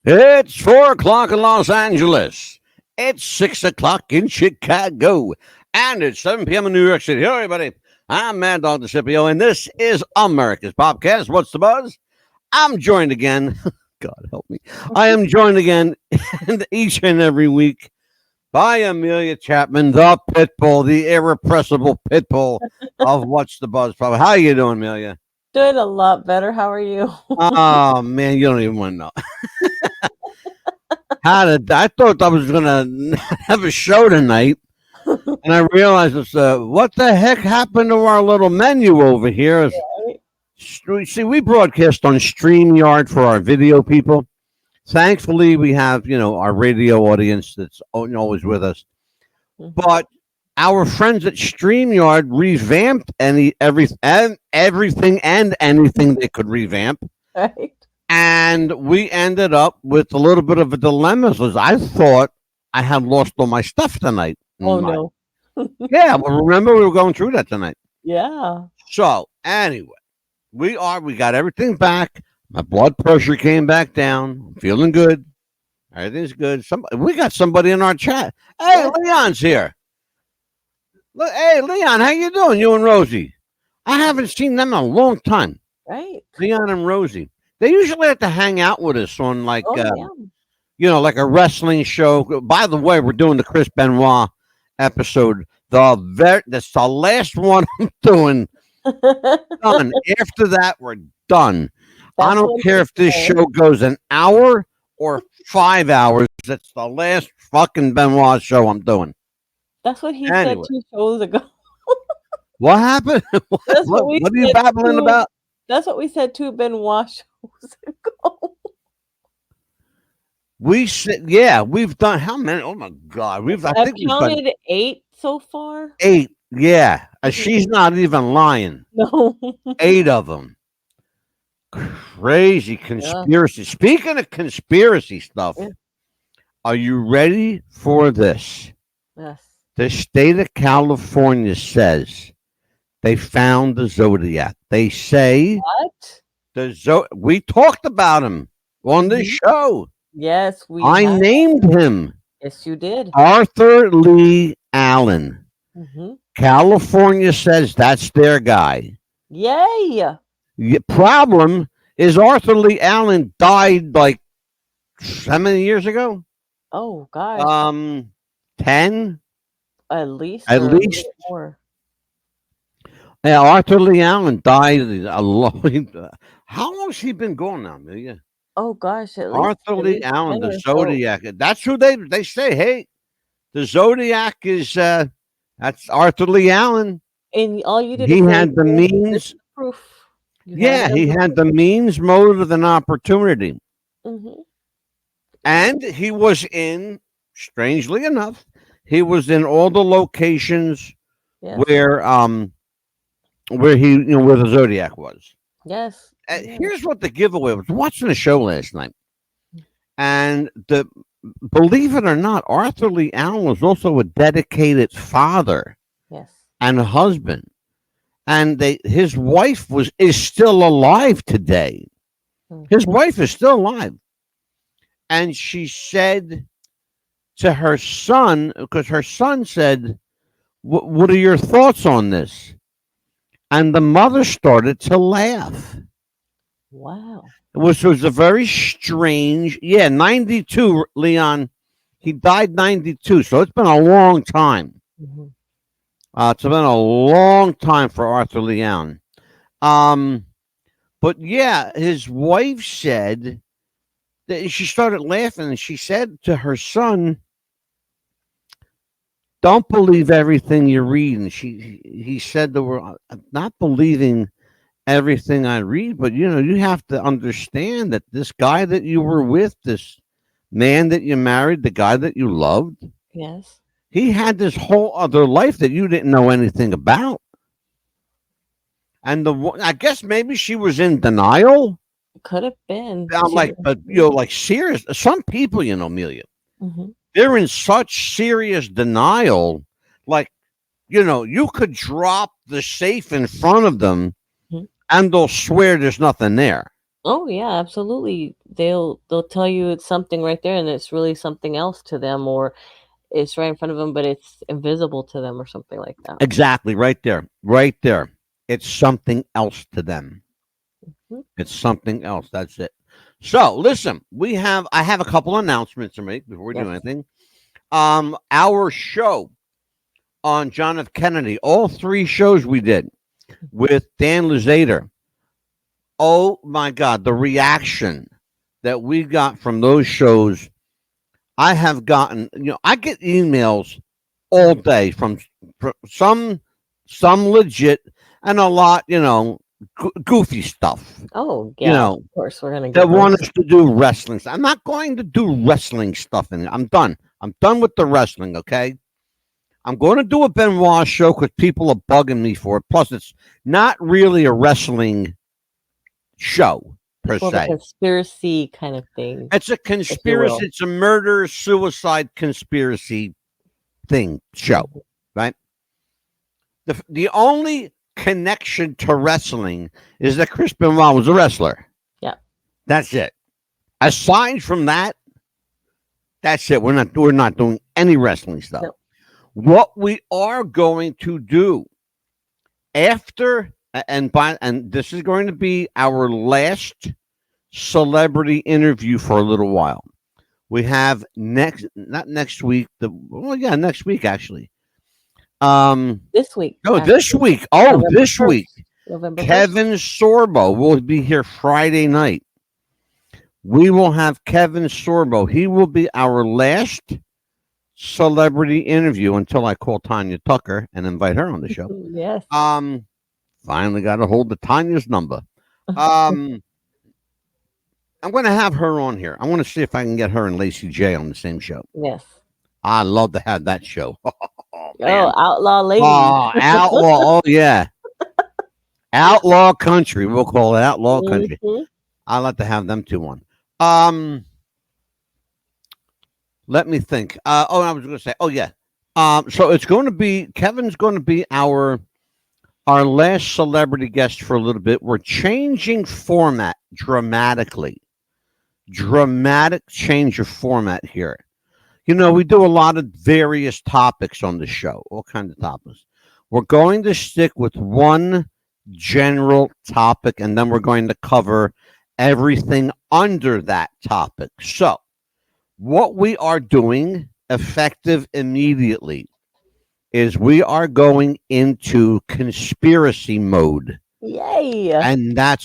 It's 4 o'clock in Los Angeles. It's 6 o'clock in Chicago. And it's 7 p.m. in New York City. Hello, everybody. I'm Mad Dog DeCipio, and this is America's Podcast. What's the buzz? I'm joined again. God help me. I am joined again each and every week by Amelia Chapman, the pitbull, the irrepressible pitbull of What's the Buzz. How you doing, Amelia? Doing a lot better. How are you? Oh, man, you don't even want to know. I thought I was gonna have a show tonight, and I realized it's what the heck happened to our little menu over here? See, we broadcast on StreamYard for our video people. Thankfully, we have our radio audience that's always with us. But our friends at StreamYard revamped everything and anything they could revamp. Right. And we ended up with a little bit of a dilemma. Because I thought I had lost all my stuff tonight. Oh, no. Yeah, well, remember we were going through that tonight. Yeah. So, anyway, we got everything back. My blood pressure came back down. I'm feeling good. Everything's good. We got somebody in our chat. Hey, Leon's here. Look, hey, Leon, how you doing? You and Rosie. I haven't seen them in a long time. Right. Leon and Rosie. They usually have to hang out with us on like a wrestling show. By the way, we're doing the Chris Benoit episode. That's the last one I'm doing. Done. After that, we're done. I don't care if this show goes an hour or 5 hours. That's the last fucking Benoit show I'm doing. That's what he said 2 shows ago. What happened? What are you babbling about? That's what we said 2 Benoit shows ago. We said, yeah, we've done how many? Oh my God, I think counted 8 so far. 8, yeah. She's not even lying. No, 8 of them. Crazy conspiracy. Yeah. Speaking of conspiracy stuff, are you ready for this? Yes. The state of California says they found the Zodiac. They say what? We talked about him on this show. Yes, I named him. Yes, you did. Arthur Lee Allen. California says that's their guy. Yay! The problem is Arthur Lee Allen died like how many years ago? Oh gosh. 10? At least more. Yeah, Arthur Lee Allen died a long. How long has he been gone now, Amelia? Oh gosh, Arthur Lee Allen, the Zodiac. So. That's who they say. Hey, the Zodiac is that's Arthur Lee Allen. And all you did. He had the means. Proof. Yeah, he had the means, motive, and opportunity. And he was in. Strangely enough, he was in all the locations where he where the Zodiac was. Yes. Here's what the giveaway was. Watching the show last night, and believe it or not, Arthur Lee Allen was also a dedicated father, and a husband, and his wife is still alive today. His wife is still alive, and she said to her son, because her son said, what are your thoughts on this? And the mother started to laugh. Wow. Which was a very strange, 92, Leon. He died 92, so it's been a long time. It's been a long time for Arthur Lee Allen. But yeah, his wife said that she started laughing, and she said to her son, don't believe everything you read. And he said to her, I'm not believing everything I read, but you have to understand that this guy that you were with, this man that you married, the guy that you loved, he had this whole other life that you didn't know anything about. And I guess maybe she was in denial. Could have been. I'm like, but like serious. Some people, Amelia, they're in such serious denial. Like, you could drop the safe in front of them, and they'll swear there's nothing there. Oh yeah, absolutely. They'll tell you it's something right there, and it's really something else to them, or it's right in front of them, but it's invisible to them, or something like that. Exactly, right there, right there. It's something else to them. Hmm. It's something else. That's it. So listen, I have a couple announcements to make before we do Yes. anything. Our show on John F. Kennedy, all three shows we did with Dan Luzader. Oh my God, the reaction that we got from those shows. I have gotten, I get emails all day from some legit and a lot, goofy stuff. Oh You yeah, of know, course we're gonna that get want those. us to do wrestling. I'm not going to do wrestling stuff in it. I'm done. I'm done with the wrestling. Okay. I'm going to do a Benoit show because people are bugging me for it. Plus, it's not really a wrestling show per It's more of a se. conspiracy kind of thing, It's a if you conspiracy. will. It's a murder suicide conspiracy thing show, Mhm. right? The only connection to wrestling is that Chris Benoit was a wrestler. Yeah. That's it. Aside from that, that's it. We're not doing any wrestling stuff. No. What we are going to do after and this is going to be our last celebrity interview for a little while. We have not next week, next week actually. This week, No, this actually, week. Oh, November this week. 1st. November 1st. Kevin Sorbo will be here Friday night. We will have Kevin Sorbo. He will be our last celebrity interview until I call Tanya Tucker and invite her on the show. Yes. Finally got a hold of Tanya's number. I'm going to have her on here. I want to see if I can get her and Lacey J on the same show. Yes. I love to have that show. Oh, Oh, man. outlaw ladies. Oh, outlaw. Oh, yeah. Outlaw country. We'll call it outlaw country. Mhm. I like to have them two on. Um, Let me think. I was going to say. Oh, yeah. So it's going to be Kevin's going to be our last celebrity guest for a little bit. We're changing format dramatically. Dramatic change of format here. We do a lot of various topics on the show, all kinds of topics. We're going to stick with one general topic, and then we're going to cover everything under that topic. So, what we are doing effective immediately is we are going into conspiracy mode. Yay. And that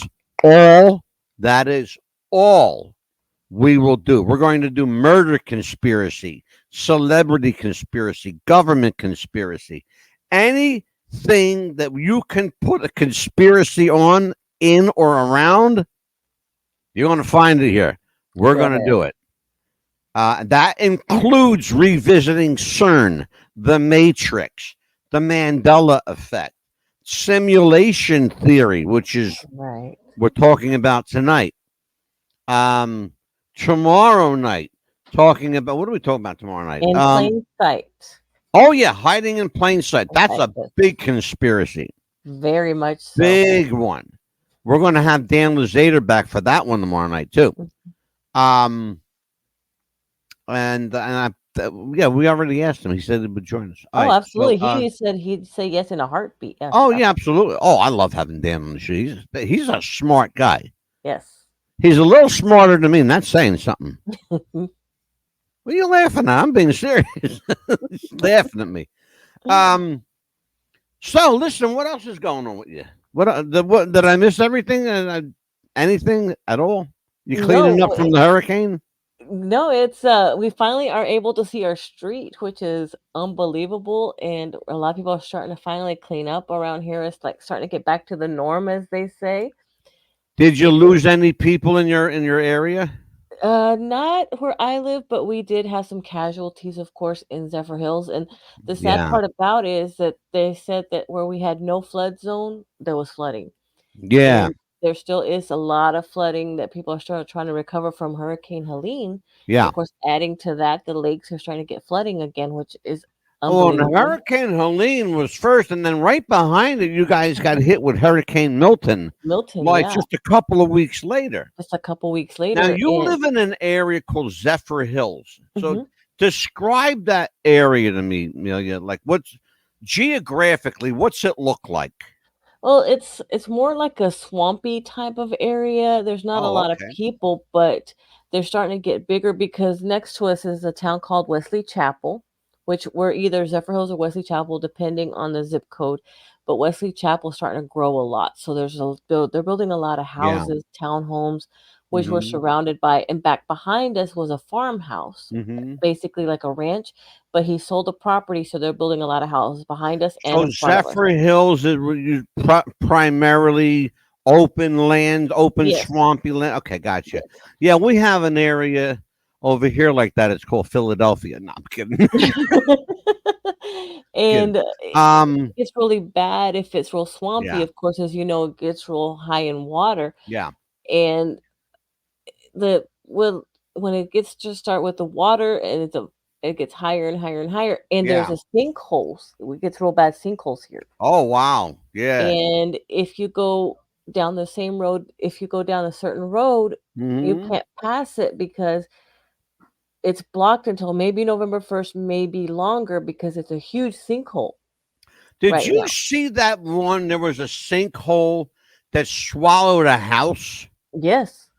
is all we will do. We're going to do murder conspiracy, celebrity conspiracy, government conspiracy, anything that you can put a conspiracy on, in, or around. You're going to find it here. We're going to do it. That includes revisiting CERN, the Matrix, the Mandela effect, simulation theory, which is right. We're talking about tonight. Tomorrow night, talking about what are we talking about tomorrow night? In plain sight. Oh yeah, hiding in plain sight. That's a big conspiracy. Very much so. Big one. We're going to have Dan Luzader back for that one tomorrow night too. And we already asked him. He said he would join us. Oh, absolutely. He said he'd say yes in a heartbeat. Yes, oh yeah, absolutely. Oh, I love having Dan on the show. He's a smart guy. Yes. He's a little smarter than me, and that's saying something. What are you laughing at? I'm being serious. He's laughing at me. So listen, what else is going on with you? What did I miss everything? Anything at all? You cleaning up from the hurricane? No, it's we finally are able to see our street, which is unbelievable, and a lot of people are starting to finally clean up around here. It's like starting to get back to the norm, as they say. Did you lose any people in your area? Not where I live, but we did have some casualties, of course, in Zephyr Hills. And the sad part about it is that they said that where we had no flood zone, there was flooding. Yeah. And there still is a lot of flooding that people are still trying to recover from Hurricane Helene. Yeah. Of course, adding to that, the lakes are starting to get flooding again, which is Oh, and Unbelievable. Hurricane Helene was first, and then right behind it, you guys got hit with Hurricane Milton, Milton, like yeah, just a couple of weeks later. just a couple weeks Now, later, you and live in an area called Zephyr Hills. So, mhm. describe that area to me, Amelia. Like, what's geographically, what's it look like? Well, it's more like a swampy type of area. There's not a Oh, lot of okay. people, but they're starting to get bigger because next to us is a town called Wesley Chapel, which we're either Zephyr Hills or Wesley Chapel, depending on the zip code. But Wesley Chapel's starting to grow a lot. So they're building a lot of Yeah. houses, townhomes, which we're Mm-hmm. surrounded by. And back behind us was a farmhouse, Mm-hmm. basically like a ranch. But he sold the property, so they're building a lot of houses behind us and So in front of us. Zephyr Hills is primarily open land, open Yes. swampy land. Okay, gotcha. Yes. Yeah, we have an area over here like that. It's called Philadelphia. No, I'm kidding. Kidding. And Um, it's really bad if it's real swampy, yeah, of course, as you know, it gets real high in water, yeah, and the well, when it gets to start with the water and it gets higher and higher and higher, and there's yeah. a sinkholes. We get real bad sinkholes here. Oh wow, yeah. And if you go down the same road, if you go down a certain road, you Hmm. can't pass it because it's blocked until maybe November 1st, maybe longer because it's a huge sinkhole Did right you now. see that one? There was a sinkhole that swallowed a house. Yes.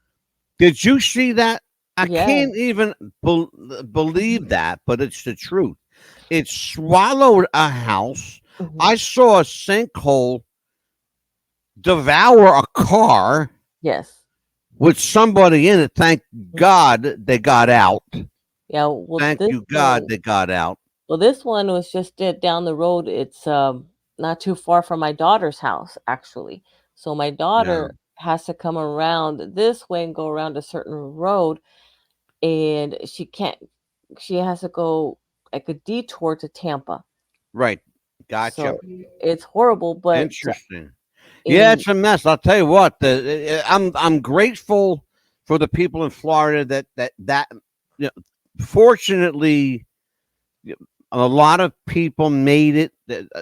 Did you see that? I Yeah. can't even believe that, but it's the truth. It swallowed a house. Mhm. I saw a sinkhole devour a car Yes. with somebody in it. Thank Mhm. God they got out. Yeah, well, Thank this you, God, one they got out. this one was just down the road. It's, not too far from my daughter's house, actually. So my Yeah. daughter has to come around this way and go around a certain road, and she has to go like a detour to Tampa. Right. Gotcha. So it's horrible, but Interesting. Yeah, in it's a mess. I'll tell you what. I'm grateful for the people in Florida that you know, fortunately a lot of people made it.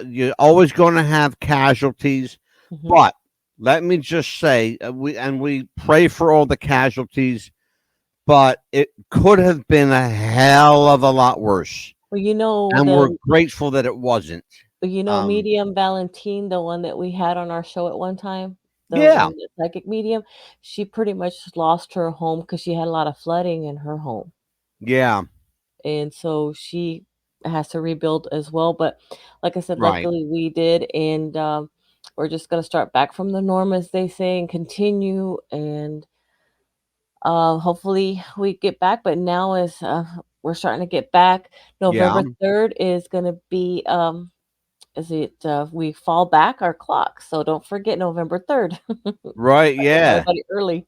You're always going to have casualties, Mhm. but let me just say, we pray for all the casualties, but it could have been a hell of a lot worse, Well, you know and we're the grateful that it wasn't. Um, Medium Valentine, the one that we had on our show at one time, yeah, the psychic medium, she pretty much lost her home because she had a lot of flooding in her home, yeah, and so she has to rebuild as well. But like I said, right, luckily we did, and we're just gonna start back from the norm, as they say, and continue. And hopefully we get back. But now is we're starting to get back. yeah, November 3rd is gonna be is it we fall back our clock. So don't forget November 3rd. right, Get yeah, everybody early.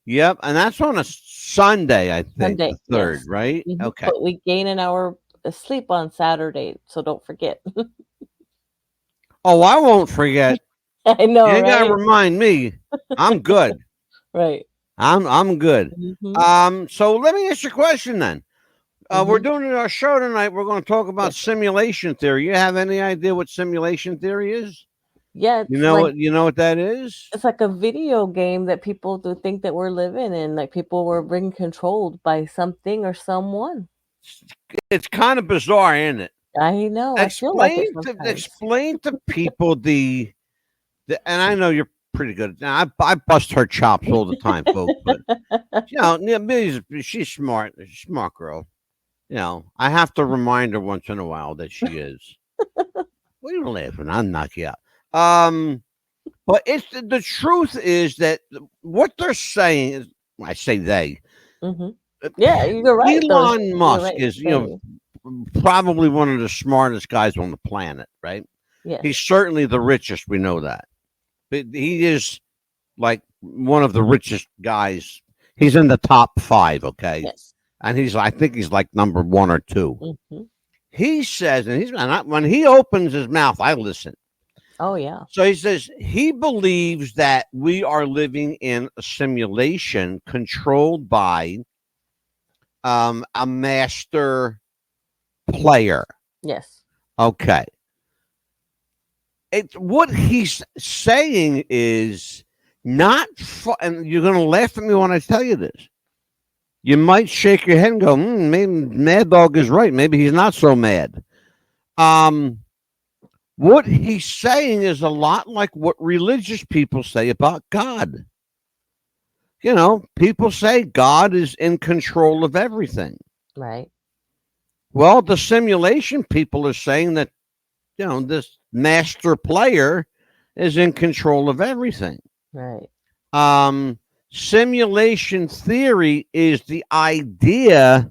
yep, and that's on a Sunday, I think, Sunday, the third, yes. right? Mhm. Okay. But we gain an hour of sleep on Saturday, so don't forget. Oh, I won't forget. I You know, ain't gotta right? remind me. I'm good. Right. I'm good. Mhm. So let me ask you a question then. We're Mhm. doing our show tonight. We're going to talk about Yes. simulation theory. You have any idea what simulation theory is? Yeah, You know what that is? it's like a video game that people do think that we're living in, like people were being controlled by something or someone. It's kind of bizarre, isn't it? I know. I feel like it sometimes. Explain to people and I know you're pretty good. Now I bust her chops all the time, folks, but yeah, she's smart. She's a smart girl. I have to remind her once in a while that she is. What are you laughing? I'll knock you out. Um, but it's the truth is that what they're saying is, I say they. Mhm. uh, Yeah, you're right though. Elon You're Musk right is, saying. probably one of the smartest guys on the planet, right? Yes. He's certainly the richest. We know that, but he is like one of the richest guys. He's in the top five, okay, Yes. and I think he's like number one or two. Mhm. He says, when he opens his mouth, I listen. Oh, yeah. So he says he believes that we are living in a simulation controlled by a master player. Yes. Okay. What he's saying is not, and you're going to laugh at me when I tell you this. You might shake your head and go, maybe Mad Dog is right. Maybe he's not so mad. What he's saying is a lot like what religious people say about God. You know, people say God is in control of everything. Right. Well, the simulation people are saying that, this master player is in control of everything. Right. Simulation theory is the idea,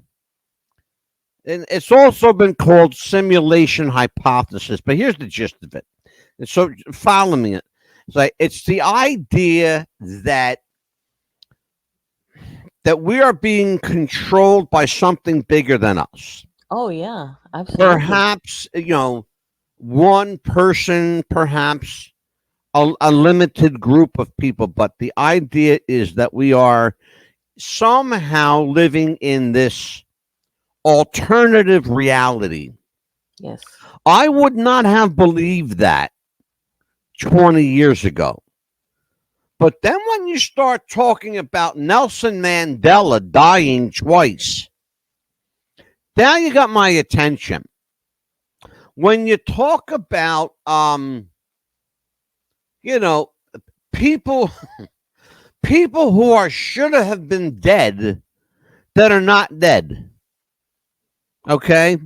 and it's also been called simulation hypothesis, but here's the gist of it. And so follow me. It's like it's the idea that we are being controlled by something bigger than us. Oh yeah, absolutely. Perhaps, one person, perhaps a limited group of people, but the idea is that we are somehow living in this alternative reality. Yes. I would not have believed that 20 years ago. But then when you start talking about Nelson Mandela dying twice, now you got my attention. When you talk about, people people who are should have been dead that are not dead. Okay,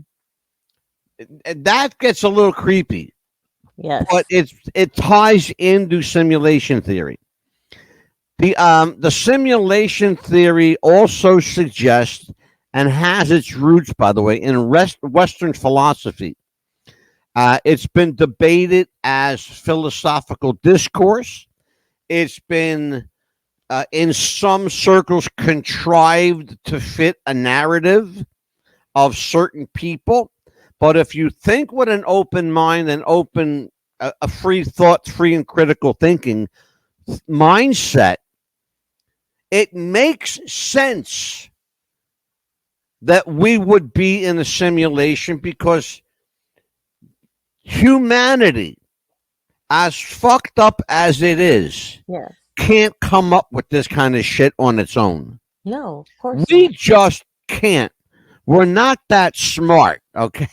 that gets a little creepy. Yes. But it ties into simulation theory. The simulation theory also suggests and has its roots, by the way, in Western philosophy. It's been debated as philosophical discourse. It's been, in some circles, contrived to fit a narrative of certain people. But if you think with an open mind and a free thought, free and critical thinking mindset, it makes sense that we would be in a simulation because humanity, as fucked up as it is, yes, can't come up with this kind of shit on its own. No, of course We not. just can't. We're not that smart, okay?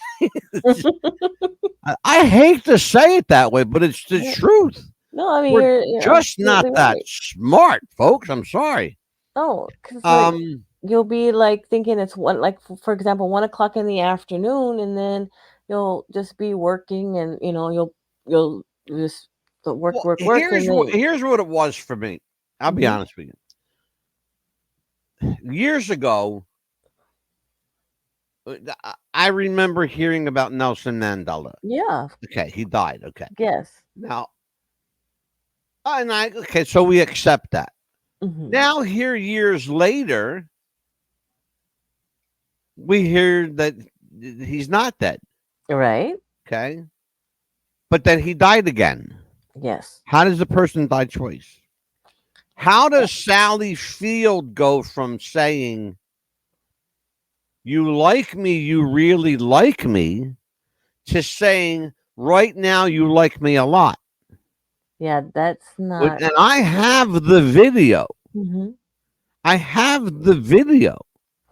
I hate to say it that way, but it's the truth. No, I mean We're just not that right. smart, folks. I'm sorry. No, because you'll be like thinking it's for example 1 o'clock in the afternoon, and then you'll just be working, and you'll just work, well, work, and then here's what it was for me. I'll be honest with you. Years ago, I remember hearing about Nelson Mandela. Yeah. Okay, he died. Okay. Yes. Now, so we accept that. Now, here years later, we hear that he's not dead. Right. Okay. But then he died again. Yes. How does a person die twice? How does Sally Field go from saying, you like me, you really like me, to saying, right now, you like me a lot? Yeah, that's not. And I have the video. I have the video.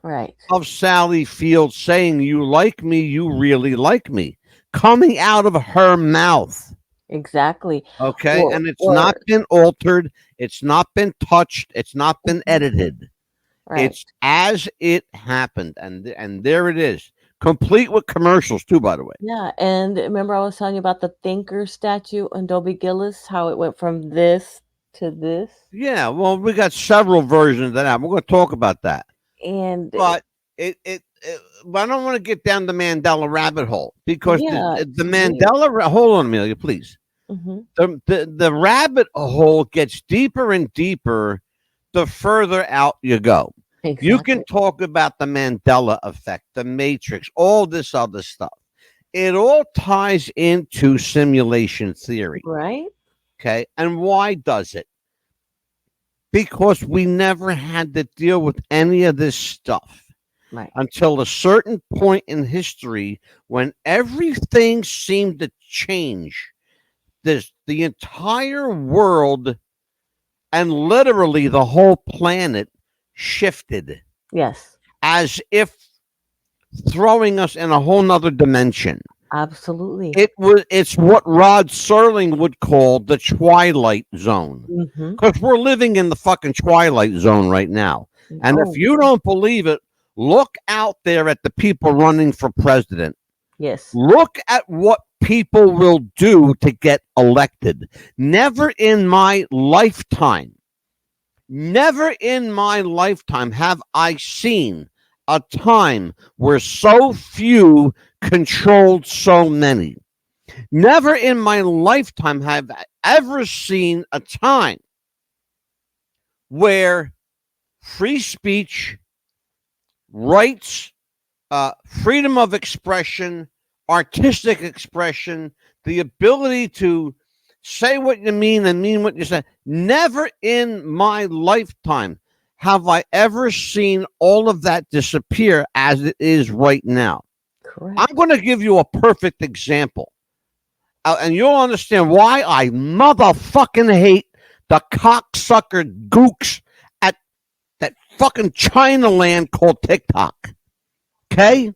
Right. Of Sally Field saying, you like me, you really like me, coming out of her mouth. Exactly. Okay. And it's not been altered. It's not been touched. It's not been edited. Right. It's as it happened. And there it is. Complete with commercials too, by the way. Yeah. And remember I was telling you about the thinker statue and Dobie Gillis, how it went from this to this? Yeah. Well, we got several versions of that. We're going to talk about that. But I don't want to get down the Mandela rabbit hole because the Mandela. Hold on, Amelia, please. The rabbit hole gets deeper and deeper the further out you go. Exactly. You can talk about the Mandela effect, the Matrix, all this other stuff. It all ties into simulation theory, right? Okay, and why does it? Because we never had to deal with any of this stuff. Right. until a certain point in history when everything seemed to change. The entire world and literally the whole planet shifted Yes. as if throwing us in a whole nother dimension. Absolutely. It's what Rod Serling would call the Twilight Zone. Mm-hmm. Because we're living in the fucking Twilight Zone right now. And if you don't believe it, look out there at the people running for president. Yes. Look at what people will do to get elected. Never in my lifetime have I seen a time where so few controlled so many. Never in my lifetime have I ever seen a time where free speech, rights, freedom of expression, artistic expression, the ability to say what you mean and mean what you say. Never in my lifetime have I ever seen all of that disappear as it is right now. Correct. I'm going to give you a perfect example. And you'll understand why I motherfucking hate the cocksucker gooks at that fucking China land called TikTok. Okay?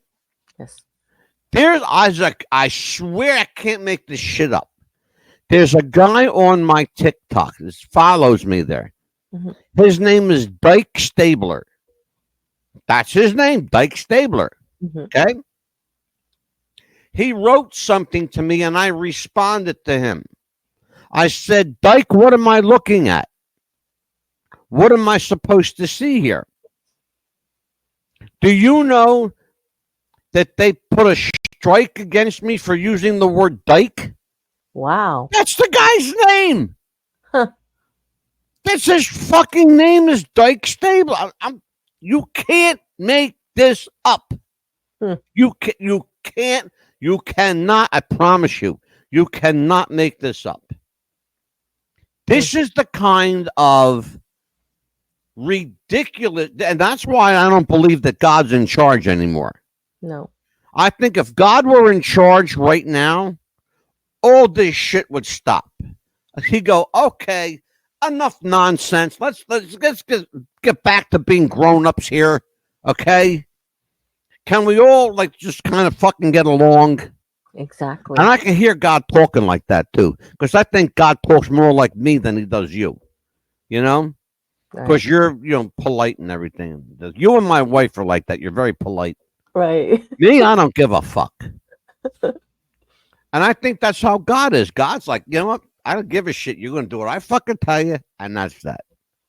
Yes. There's Isaac. I swear I can't make this shit up. There's a guy on my TikTok that follows me there. Mm-hmm. His name is Dyke Stabler. That's his name, Dyke Stabler. Mm-hmm. Okay? He wrote something to me and I responded to him. I said, Dyke, what am I looking at? What am I supposed to see here? Do you know that they put a strike against me for using the word dyke? Wow. That's the guy's name. Huh. That's his fucking name is Dyke Stabler. You can't make this up. You cannot, I promise you, you cannot make this up. This is the kind of ridiculous, and that's why I don't believe that God's in charge anymore. No. I think if God were in charge right now, all this shit would stop. He'd go, okay, enough nonsense. Let's get back to being grown-ups here, okay? Can we all just kind of fucking get along? Exactly. And I can hear God talking like that too, because I think God talks more like me than he does you. You know, because you're polite and everything. You and my wife are like that. You're very polite. Right. Me, I don't give a fuck. And I think that's how God is. God's like, you know what? I don't give a shit. You're going to do what I fucking tell you, and that's that.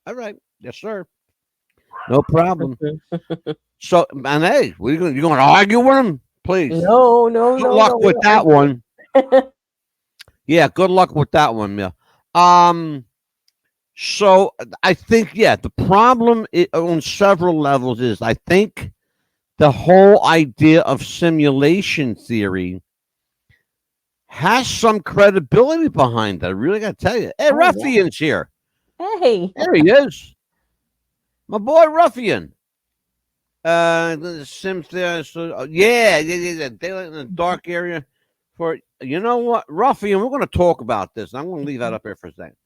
All right. Yes, sir. No problem. So, and hey, you're going to argue with him? Please. No. Good luck with that one. Yeah, good luck with that one. Yeah. So I think, the problem on several levels is I think the whole idea of simulation theory has some credibility behind it. I really got to tell you. Hey, Ruffian's here. Hey. There he is. My boy Ruffian. Sims there. So, yeah. Daylight in the dark area. You know what? Ruffian, we're going to talk about this. I'm going to leave that up here for a second.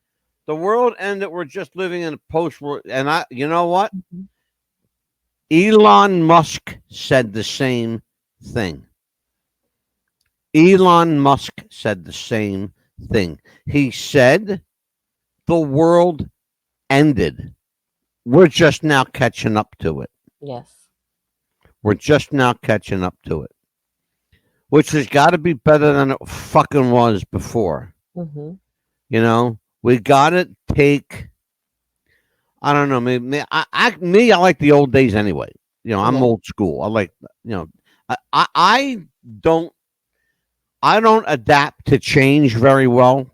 The world ended. We're just living in a post-world. And you know what? Elon Musk said the same thing. Elon Musk said the same thing. He said the world ended. We're just now catching up to it. Yes. We're just now catching up to it. Which has got to be better than it fucking was before. Mm-hmm. You know? We gotta take. I don't know. Maybe I like the old days anyway. I'm old school. I like. I don't adapt to change very well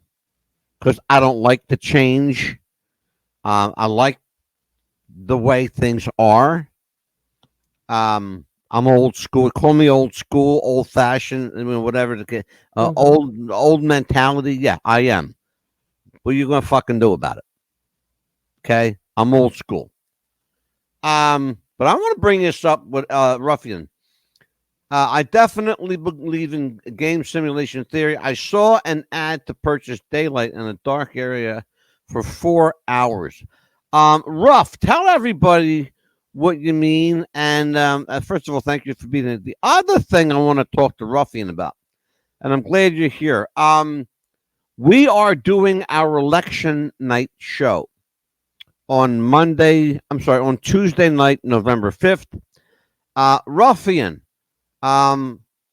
because I don't like to change. I like the way things are. I'm old school. Call me old school, old fashioned. I mean, whatever. Old mentality. Yeah, I am. What are you gonna fucking do about it? Okay, I'm old school. But I want to bring this up with Ruffian. I definitely believe in game simulation theory. I saw an ad to purchase daylight in a dark area for 4 hours. Ruff, tell everybody what you mean. And first of all, thank you for being here. The other thing I want to talk to Ruffian about, and I'm glad you're here. We are doing our election night show on on Tuesday night, November 5th. Ruffian,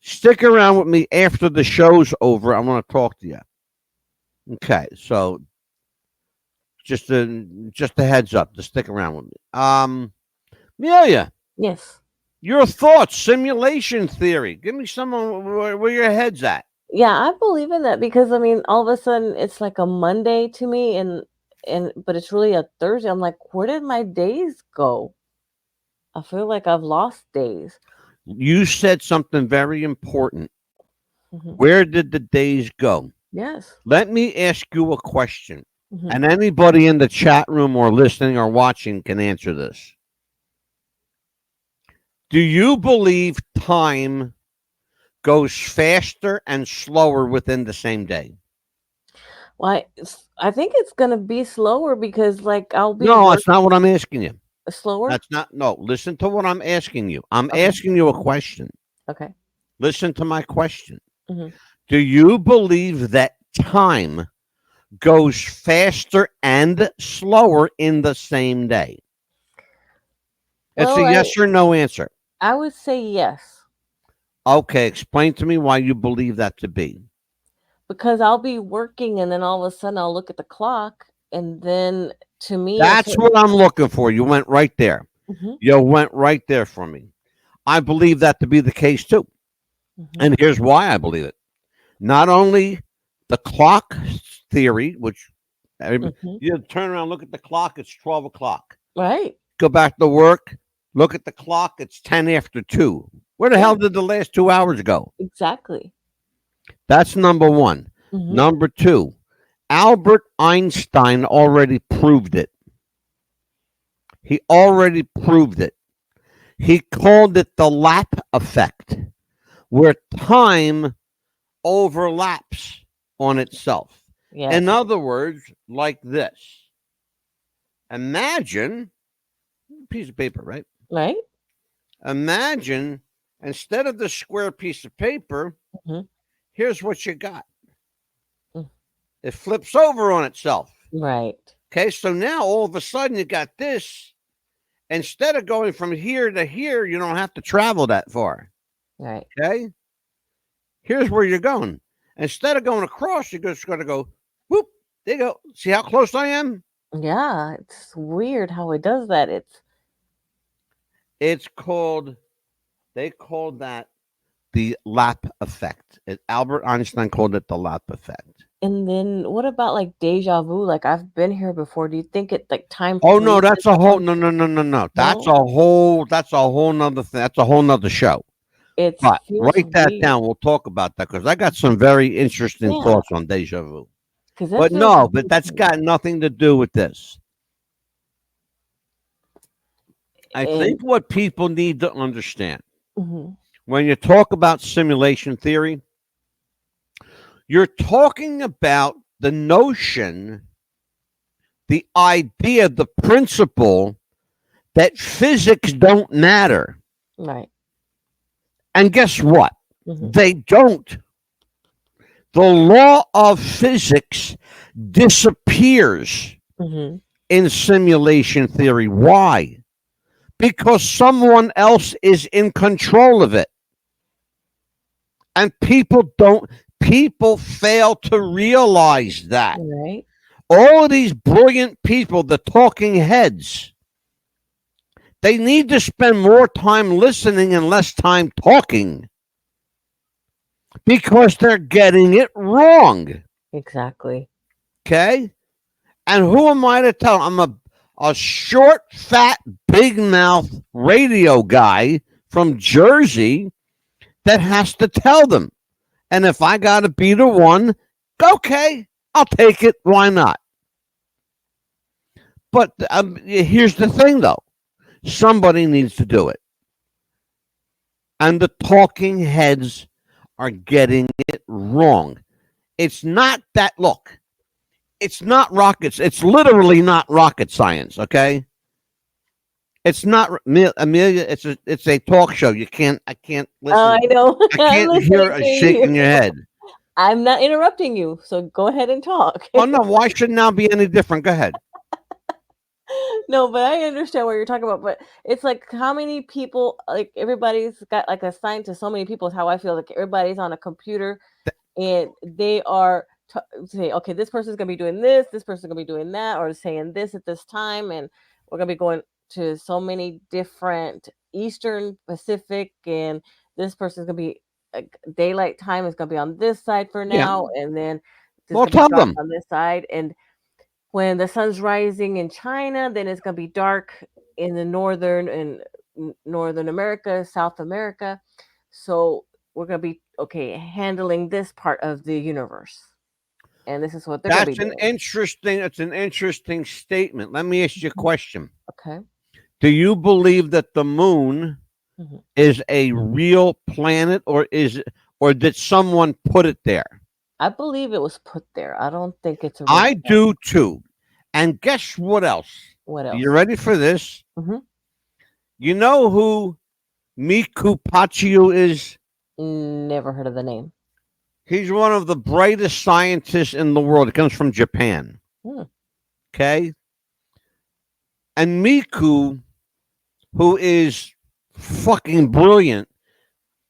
stick around with me after the show's over. I want to talk to you. Okay, so just a heads up to stick around with me. Amelia. Yes. Your thoughts, simulation theory. Give me some where your head's at. Yeah, I believe in that because I mean, all of a sudden it's like a Monday to me, but it's really a Thursday. I'm like, where did my days go? I feel like I've lost days. You said something very important. Where did the days go? Yes. Let me ask you a question. And anybody in the chat room or listening or watching can answer this. Do you believe time goes faster and slower within the same day? Well, I think it's going to be slower because, like, I'll be. No, that's not what I'm asking you. Slower? That's not. No, listen to what I'm asking you. I'm asking you a question. Okay. Listen to my question. Do you believe that time goes faster and slower in the same day? It's a yes or no answer. I would say yes. Okay, explain to me why you believe that to be. Because I'll be working and then all of a sudden I'll look at the clock and then to me... That's what I'm looking for. You went right there. You went right there for me. I believe that to be the case too. And here's why I believe it. Not only the clock theory, which you turn around, look at the clock, it's 12 o'clock. Right. Go back to work, look at the clock, it's 10 after 2. Where the hell did the last 2 hours go? Exactly. That's number one. Number two, Albert Einstein already proved it. He already proved it. He called it the lap effect, where time overlaps on itself. Yes. In other words, like this. Imagine a piece of paper, right? Right. Imagine instead of the square piece of paper, here's what you got. It flips over on itself. Right. Okay, so now all of a sudden you got this. Instead of going from here to here, you don't have to travel that far. Right. Okay. Here's where you're going. Instead of going across, you're just going to go, whoop, there you go. See how close I am? Yeah, it's weird how it does that. They called that the lap effect. Albert Einstein called it the lap effect. And then what about like deja vu? Like I've been here before. Do you think it like time? Oh no, that's a whole no. That's a whole nother thing. That's a whole nother show. But write that down. We'll talk about that because I got some very interesting thoughts on deja vu. But no, but that's got nothing to do with this. I think what people need to understand when you talk about simulation theory, you're talking about the notion, the idea, the principle that physics don't matter. Right. And guess what? They don't. The law of physics disappears in simulation theory. Why? Because someone else is in control of it. And people fail to realize that. Right. All of these brilliant people, the talking heads, they need to spend more time listening and less time talking because they're getting it wrong. Exactly. Okay? And who am I to tell? I'm a short, fat, big mouth radio guy from Jersey that has to tell them. And if I got to be the one, okay, I'll take it. Why not? But here's the thing, though. Somebody needs to do it. And the talking heads are getting it wrong. It's not that, look, it's not rockets. It's literally not rocket science, okay? It's not, Amelia, it's a talk show. I can't listen. I know. I can't hear a shake in your head. I'm not interrupting you, so go ahead and talk. Oh, no, why should now be any different? Go ahead. No, but I understand what you're talking about. But it's like how many people, like everybody's got like assigned to so many people is how I feel. Like everybody's on a computer and they are saying, okay, this person's gonna be doing this person's gonna be doing that, or saying this at this time, and we're gonna be going to so many different Eastern, Pacific, and this person's gonna be daylight time is gonna be on this side for now, and then well, tell them on this side, and when the sun's rising in China, then it's going to be dark in the northern America, South America. So we're going to be handling this part of the universe, and this is what they're going to be doing. It's an interesting statement. Let me ask you a question. Okay. Do you believe that the moon is a real planet, or did someone put it there? I believe it was put there. I don't think it's a real planet. Do too. And guess what else? What else? You ready for this? Mm-hmm. You know who Miku Pachiu is? Never heard of the name. He's one of the brightest scientists in the world. He comes from Japan. Okay? And Miku, who is fucking brilliant,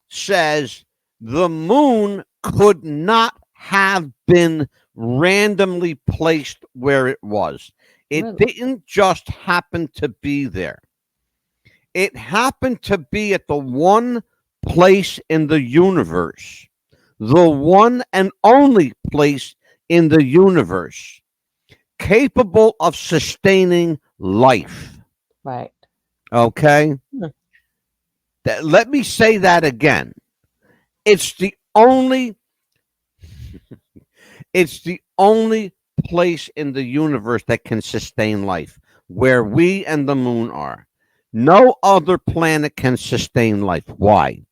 says the moon could not have been randomly placed where it was. It didn't just happen to be there. It happened to be at the one place in the universe, the one and only place in the universe capable of sustaining life. Right. Okay? Let me say that again. It's the only place in the universe that can sustain life, where we and the moon are. No other planet can sustain life. Why?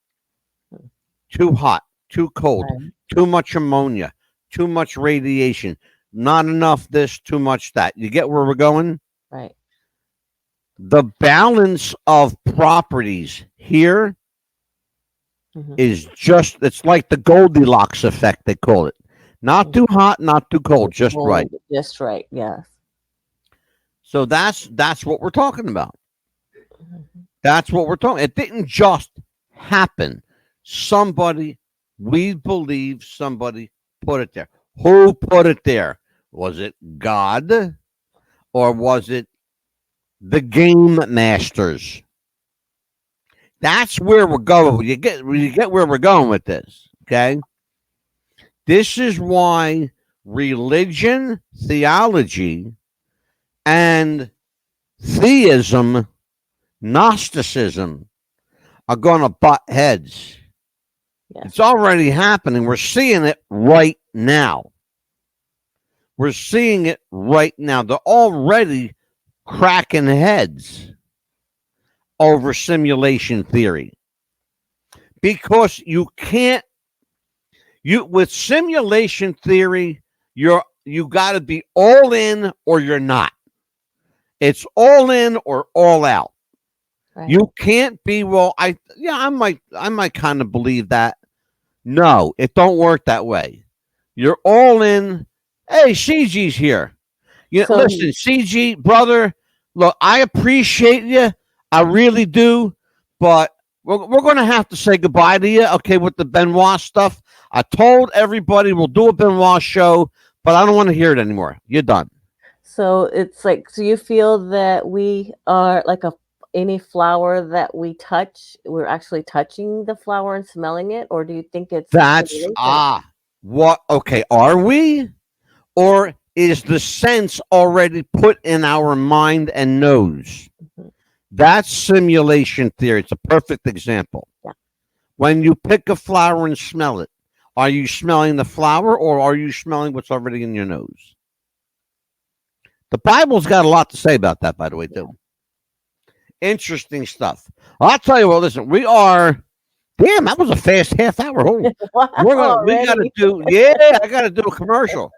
Too hot, too cold, too much ammonia, too much radiation, not enough this, too much that. You get where we're going? Right. The balance of properties here is just, it's like the Goldilocks effect, they call it. Not too hot, not too cold, just right. Just right, yes. So that's what we're talking about. That's what we're talking. It didn't just happen. We believe somebody put it there. Who put it there? Was it God, or was it the game masters? That's where we're going. You get where we're going with this, okay? This is why religion, theology, and theism, Gnosticism are going to butt heads. Yes. It's already happening. We're seeing it right now. They're already cracking heads over simulation theory. Because you can't, with simulation theory, you got to be all in or you're not. It's all in or all out. Right. You can't be, I might kind of believe that. No, it don't work that way. You're all in. Hey, CG's here. Listen, CG, brother, look, I appreciate you. I really do. But we're going to have to say goodbye to you, okay, with the Benoit stuff. I told everybody we'll do a Benoit show, but I don't want to hear it anymore. You're done. So it's like, so you feel that we are like any flower that we touch, we're actually touching the flower and smelling it? Or do you think it's... what? Okay, are we? Or is the sense already put in our mind and nose? That's simulation theory. It's a perfect example. Yeah. When you pick a flower and smell it, are you smelling the flower or are you smelling what's already in your nose? The Bible's got a lot to say about that, by the way, too. Interesting stuff. I'll tell you what. Listen, we are. Damn, that was a fast half hour. Wow, We got to do. Yeah, I got to do a commercial.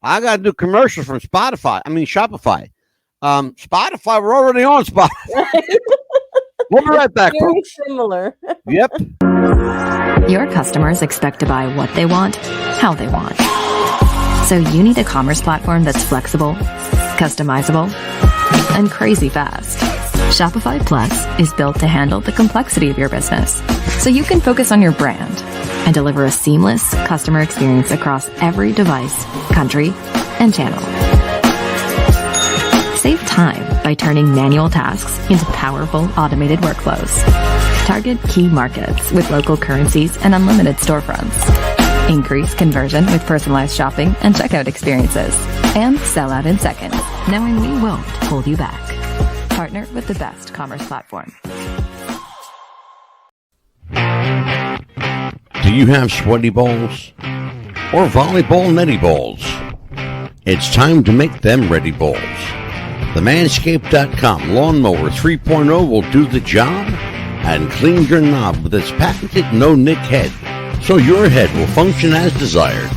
I got to do commercials from Spotify. I mean Shopify. Spotify. We're already on Spotify. We'll be right back. Very similar. Yep. Your customers expect to buy what they want, how they want. So you need a commerce platform that's flexible, customizable, and crazy fast. Shopify Plus is built to handle the complexity of your business, so you can focus on your brand and deliver a seamless customer experience across every device, country, and channel. Save time by turning manual tasks into powerful automated workflows. Target key markets with local currencies and unlimited storefronts. Increase conversion with personalized shopping and checkout experiences. And sell out in seconds, knowing we won't hold you back. Partner with the best commerce platform. Do you have sweaty balls or volleyball netty balls? It's time to make them ready balls. The Manscaped.com Lawnmower 3.0 will do the job and clean your knob with its patented no-nick head, so your head will function as desired.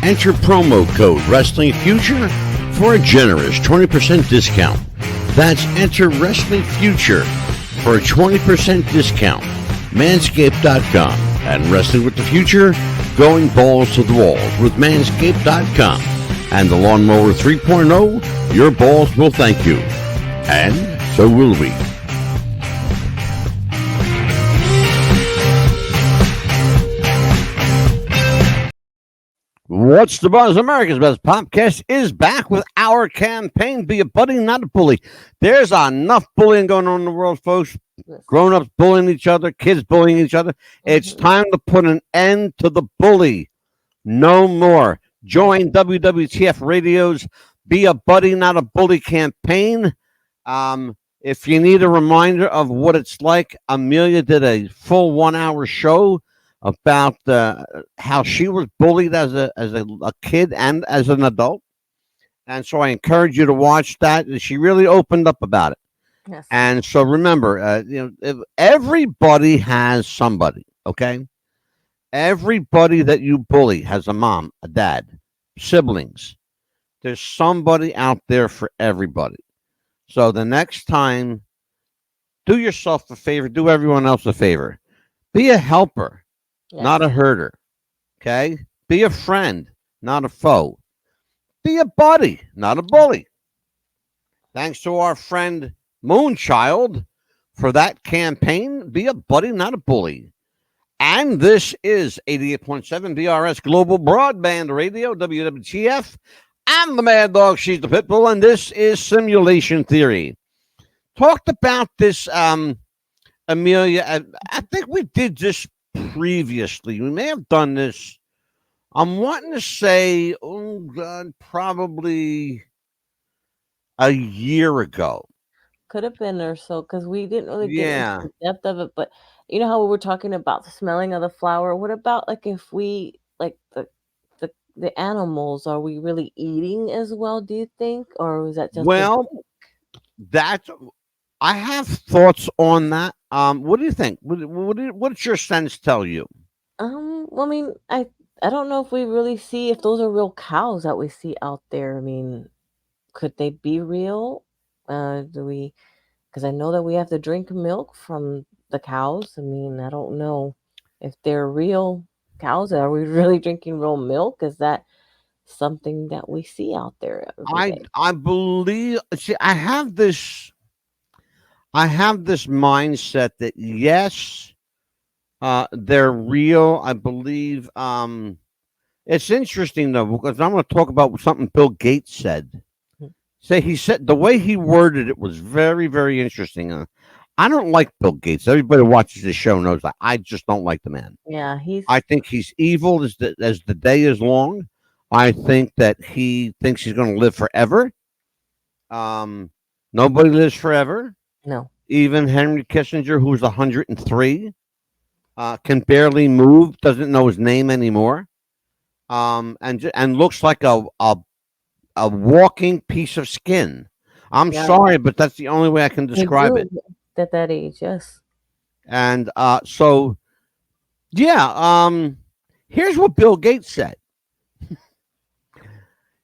Enter promo code Wrestling Future for a generous 20% discount. That's enter Wrestling Future for a 20% discount. Manscaped.com and Wrestling with the Future, going balls to the walls with Manscaped.com and the Lawnmower 3.0. Your balls will thank you, and so will we. What's the buzz? America's Best Podcast is back with our campaign, Be a Buddy, Not a Bully. There's enough bullying going on in the world, folks. Grown-ups bullying each other, kids bullying each other. It's time to put an end to the bully. No more. Join WWTF Radio's Be a Buddy, Not a Bully campaign. If you need a reminder of what it's like, Amelia did a full 1-hour show about how she was bullied as a kid and as an adult. And so I encourage you to watch that. She really opened up about it. Yes. And so remember, everybody has somebody, okay? Everybody that you bully has a mom, a dad, siblings. There's somebody out there for everybody. So the next time, do yourself a favor, do everyone else a favor. Be a helper. Yes. Not a herder, okay? Be a friend, not a foe. Be a buddy, not a bully. Thanks to our friend Moonchild for that campaign. Be a buddy, not a bully. And this is 88.7 BRS Global Broadband Radio, WWTF. I'm the Mad Dog, she's the Pitbull, and this is Simulation Theory. Talked about this, Amelia. I think we did this previously. We may have done this. I'm wanting to say, oh God, probably a year ago. Could have been or so, because we didn't really get into the depth of it. But you know how we were talking about the smelling of the flower? What about like if we like the animals? Are we really eating as well? Do you think, or is that just that? I have thoughts on that. What do you think? What's your sense tell you? Well, I mean, I don't know if we really see if those are real cows that we see out there. I mean, could they be real? Because I know that we have to drink milk from the cows. I mean, I don't know if they're real cows. Are we really drinking real milk? Is that something that we see out there every day? I believe. See, I have this mindset that yes, they're real. I believe. It's interesting though, because I'm going to talk about something Bill Gates said. He said the way he worded it was very, very interesting. I don't like Bill Gates. Everybody who watches the show knows that I just don't like the man. Yeah, I think he's evil as the day is long. I think that he thinks he's going to live forever. Nobody lives forever. No. Even Henry Kissinger, who's 103, can barely move, doesn't know his name anymore, and looks like a walking piece of skin. I'm sorry, but that's the only way I can describe it. At that age, yes. And so, yeah, here's what Bill Gates said.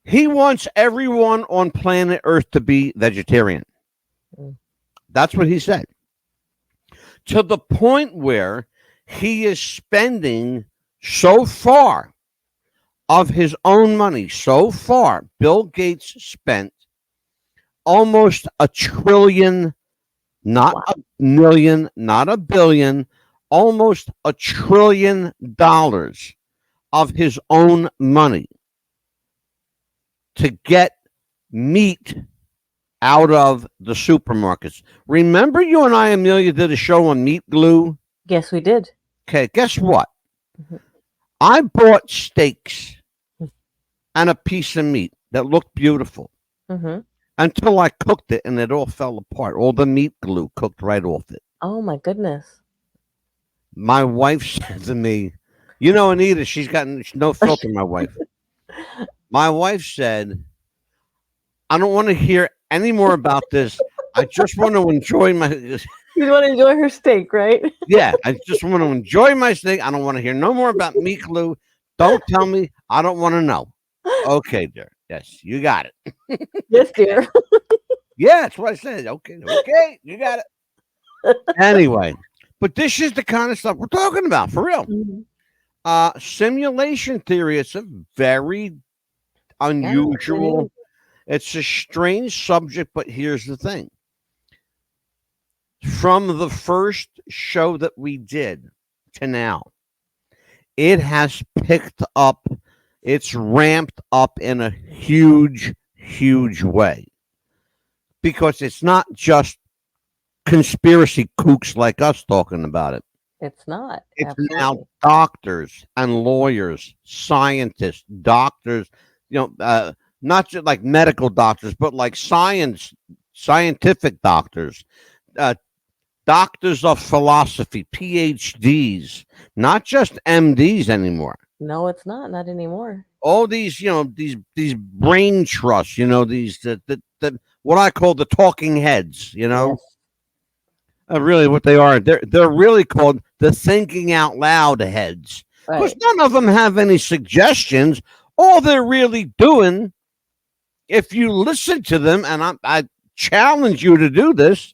He wants everyone on planet Earth to be vegetarian. Mm. That's what he said. To the point where he is spending so far of his own money. So far, Bill Gates spent almost $1 trillion, not Wow. a million, not a billion, almost $1 trillion of his own money to get meat out of the supermarkets. Remember you and I, Amelia, did a show on meat glue? Yes, we did. Okay, guess what? Mhm. I bought steaks and a piece of meat that looked beautiful Mm-hmm. until I cooked it and it all fell apart. All the meat glue cooked right off it. Oh my goodness. My wife said to me, you know, Anita, she's got no filter, my wife. My wife said, I don't want to hear any more about this. I just want to enjoy my... You want to enjoy her steak, right? Yeah, I just want to enjoy my steak. I don't want to hear no more about meat glue. Don't tell me. I don't want to know. Okay, dear. Yes, you got it. Yes, dear. Yeah, that's what I said. Okay, you got it. Anyway, but this is the kind of stuff we're talking about, for real. Mm-hmm. Simulation theory, it's a very unusual, it's a strange subject, but here's the thing. From the first show that we did to now, it has picked up, it's ramped up in a huge, huge way. Because it's not just conspiracy kooks like us talking about it. It's not. It's Absolutely. now doctors and lawyers, scientists, doctors, not just like medical doctors, but like scientific doctors, doctors of philosophy, PhDs, not just MDs anymore. No, it's not. Not anymore. All these, these brain trusts, these what I call the talking heads, Yes. Really what they are. They're really called the thinking out loud heads. Because none of them have any suggestions. All they're really doing, if you listen to them, and I challenge you to do this,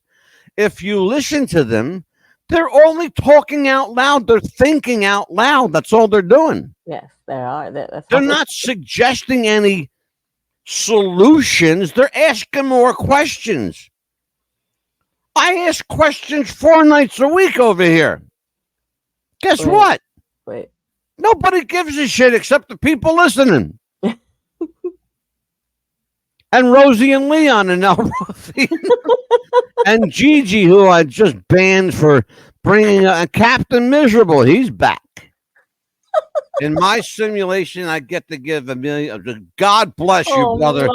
if you listen to them, they're only talking out loud. They're thinking out loud. That's all they're doing. Yes, they are. They're not suggesting any solutions. They're asking more questions. I ask questions 4 nights a week over here. Guess what? Wait. Nobody gives a shit except the people listening. And Rosie and Leon and now Ruffy. And Gigi, who I just banned for bringing a Captain Miserable. He's back. In my simulation, I get to give Amelia. God bless you, brother.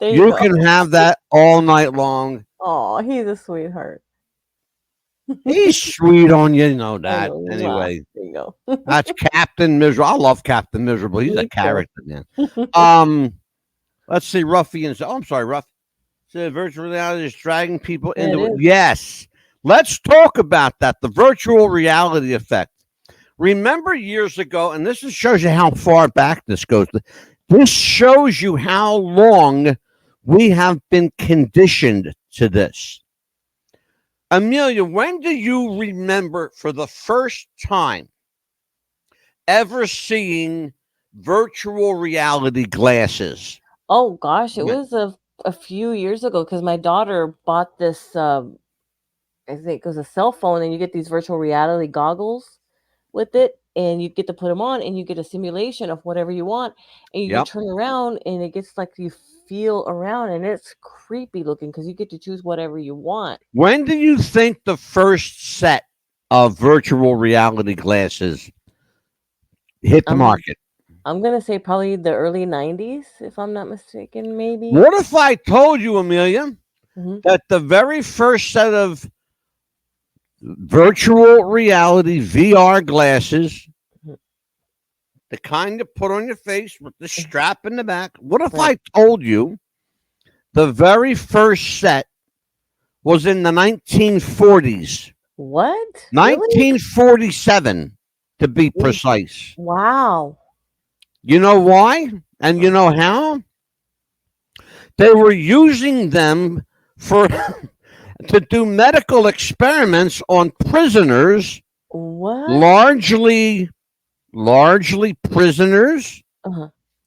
You can have that all night long. Oh, he's a sweetheart. He's sweet on you, know that. Anyway, there you go. That's Captain Miserable. I love Captain Miserable. He's a character, man. Let's see, Ruffy and I'm sorry, Ruff. So virtual reality is dragging people into it. Yes. Let's talk about that. The virtual reality effect. Remember years ago, and this shows you how far back this goes. This shows you how long we have been conditioned to this. Amelia, when do you remember for the first time ever seeing virtual reality glasses? Oh, gosh. It was a few years ago because my daughter bought this, I think it was a cell phone, and you get these virtual reality goggles with it, and you get to put them on, and you get a simulation of whatever you want, and you turn around, and it gets like you feel around, and it's creepy looking because you get to choose whatever you want. When do you think the first set of virtual reality glasses hit the market? I'm going to say probably the early 90s, if I'm not mistaken, maybe. What if I told you, Amelia, that the very first set of virtual reality VR glasses, the kind you put on your face with the strap in the back, what if I told you the very first set was in the 1940s. What? Really? 1947, to be precise. Wow. You know why? And you know how? They were using them for to do medical experiments on prisoners, What? largely prisoners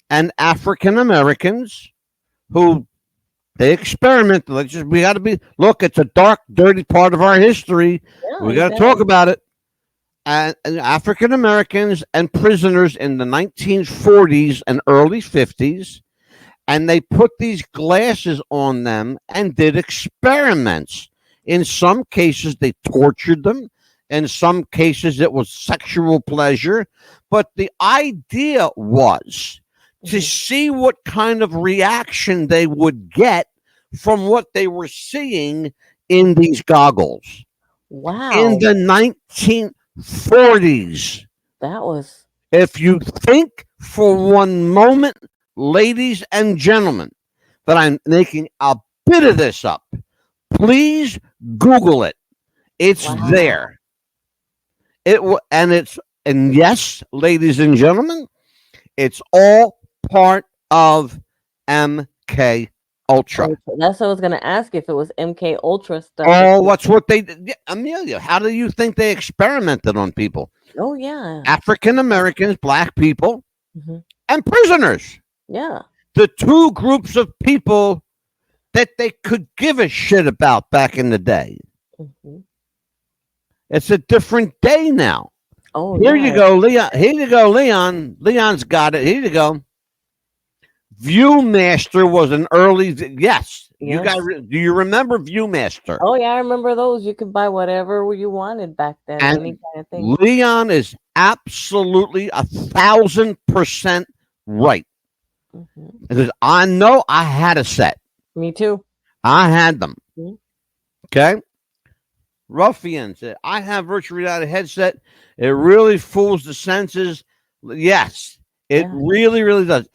and African Americans who they experimented. We got to be look. It's a dark, dirty part of our history. Yeah, We got to talk about it. And African Americans and prisoners in the 1940s and early 50s, and they put these glasses on them and did experiments. In some cases, they tortured them. In some cases, it was sexual pleasure. But the idea was to see what kind of reaction they would get from what they were seeing in these goggles. Wow. In the 1940s. That was. If you think for one moment, ladies and gentlemen, that I'm making a bit of this up, please Google it. It's there. And yes, ladies and gentlemen, it's all part of MK Ultra. That's what I was going to ask, if it was MK Ultra stuff. Oh, what's what they did? Yeah, Amelia, how do you think they experimented on people? Oh, yeah. African Americans, black people, and prisoners. Yeah. The two groups of people that they could give a shit about back in the day. It's a different day now. Oh, here you go, Leon. Here you go, Leon. Leon's got it. Here you go. Viewmaster was an early. Yes. You guys. Do you remember Viewmaster? Oh yeah, I remember those. You could buy whatever you wanted back then. And any kind of thing. Leon is absolutely 1,000% right. Because I know I had a set. Me too. I had them. Okay. Ruffians. I have virtual reality headset. It really fools the senses. Yes, it really, really does.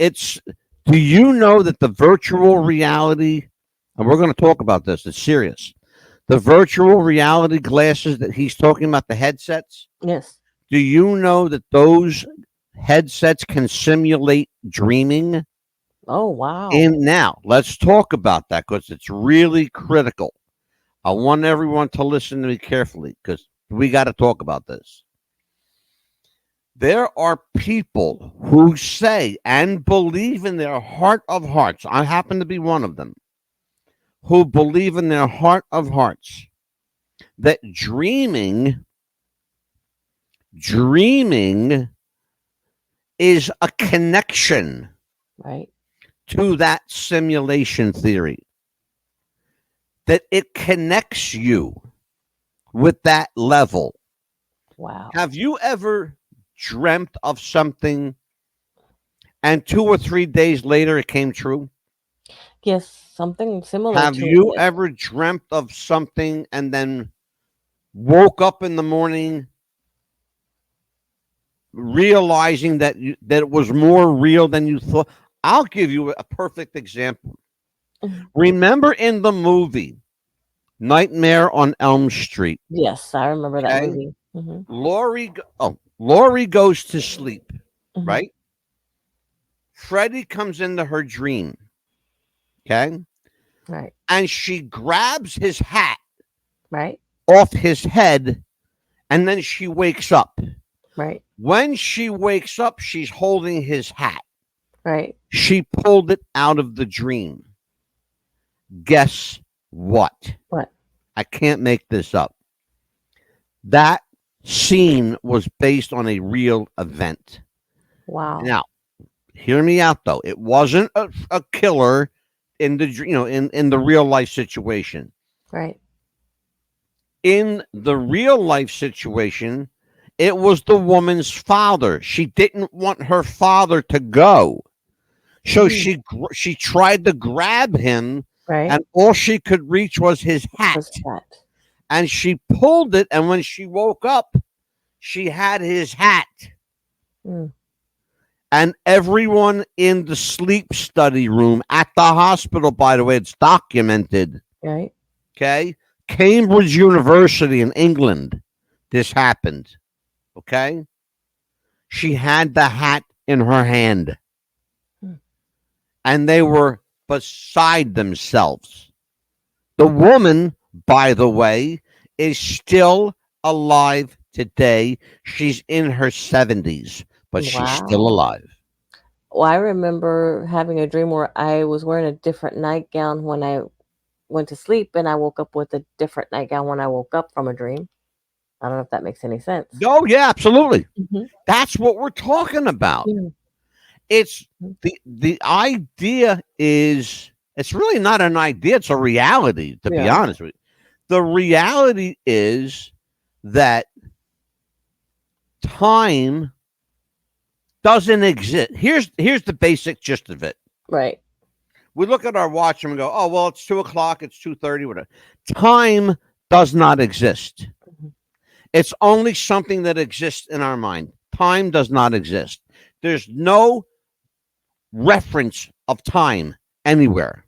Do you know that the virtual reality, and we're going to talk about this, it's serious. The virtual reality glasses that he's talking about, the headsets. Yes. Do you know that those headsets can simulate dreaming? Oh, wow. And now let's talk about that because it's really critical. I want everyone to listen to me carefully because we got to talk about this. There are people who say and believe in their heart of hearts. I happen to be one of them who believe in their heart of hearts that dreaming is a connection to that simulation theory. That it connects you with that level. Wow. Have you ever dreamt of something and 2 or 3 days later it came true? Yes, something similar. Have you ever dreamt of something and then woke up in the morning realizing that it was more real than you thought? I'll give you a perfect example. Remember in the movie Nightmare on Elm Street? Yes, I remember that movie. Laurie goes to sleep, right? Freddy comes into her dream, okay? Right. And she grabs his hat off his head, and then she wakes up. Right. When she wakes up, she's holding his hat. Right. She pulled it out of the dream. Guess what? What? I can't make this up. That scene was based on a real event. Wow. Now, hear me out though. It wasn't a killer in the in the real life situation. Right. In the real life situation, it was the woman's father. She didn't want her father to go. So she tried to grab him. Right. And all she could reach was his hat. And she pulled it. And when she woke up, she had his hat. And everyone in the sleep study room at the hospital, by the way, it's documented. Right. Okay. Cambridge University in England, this happened. Okay? She had the hat in her hand. And they were beside themselves. The woman, by the way, is still alive today. She's in her 70s, but she's still alive. Well, I remember having a dream where I was wearing a different nightgown when I went to sleep, and I woke up with a different nightgown when I woke up from a dream. I don't know if that makes any sense. Oh, yeah, absolutely. That's what we're talking about. It's the idea is, it's really not an idea, it's a reality, to be honest with you. The reality is that time doesn't exist. Here's the basic gist of it. Right. We look at our watch and we go, oh, well, it's 2:00, it's 2:30, whatever. Time does not exist. It's only something that exists in our mind. Time does not exist. There's no reference of time anywhere.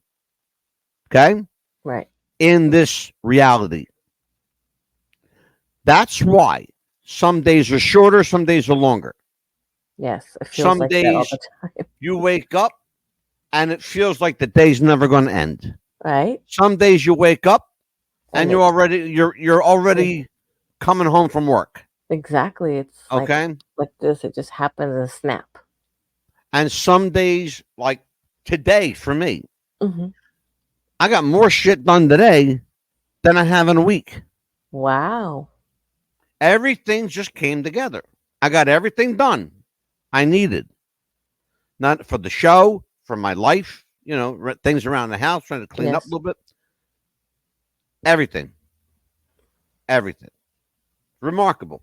Okay? Right. In this reality. That's why some days are shorter, some days are longer. Yes. It feels Some like days that all the time. you wake up and it feels like the day's never going to end. Right. Some days you wake up and you're already coming home from work. Exactly. It's okay. Like this. It just happens in a snap. And some days, like today for me, I got more shit done today than I have in a week. Wow. Everything just came together. I got everything done I needed. Not for the show, for my life, things around the house, trying to clean up a little bit. Everything. Remarkable.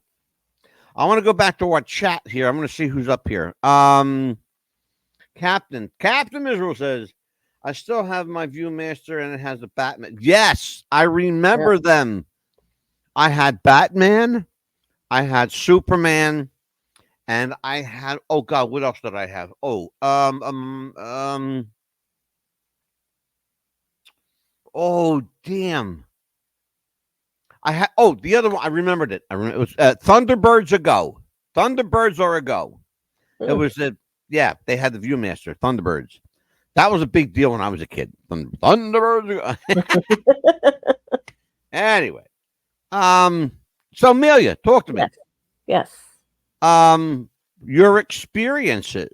I want to go back to our chat here. I'm going to see who's up here. Captain Israel says, I still have my Viewmaster and it has a Batman. Yes, I remember them. I had Batman, I had Superman, and I had, oh God, what else did I have? Oh, oh damn. I had, the other one, I remembered it. It was Thunderbirds a go. Thunderbirds are a go. It was they had the Viewmaster, Thunderbirds. That was a big deal when I was a kid. Thunderbirds. Anyway, so Amelia, talk to me. Yes. Your experiences,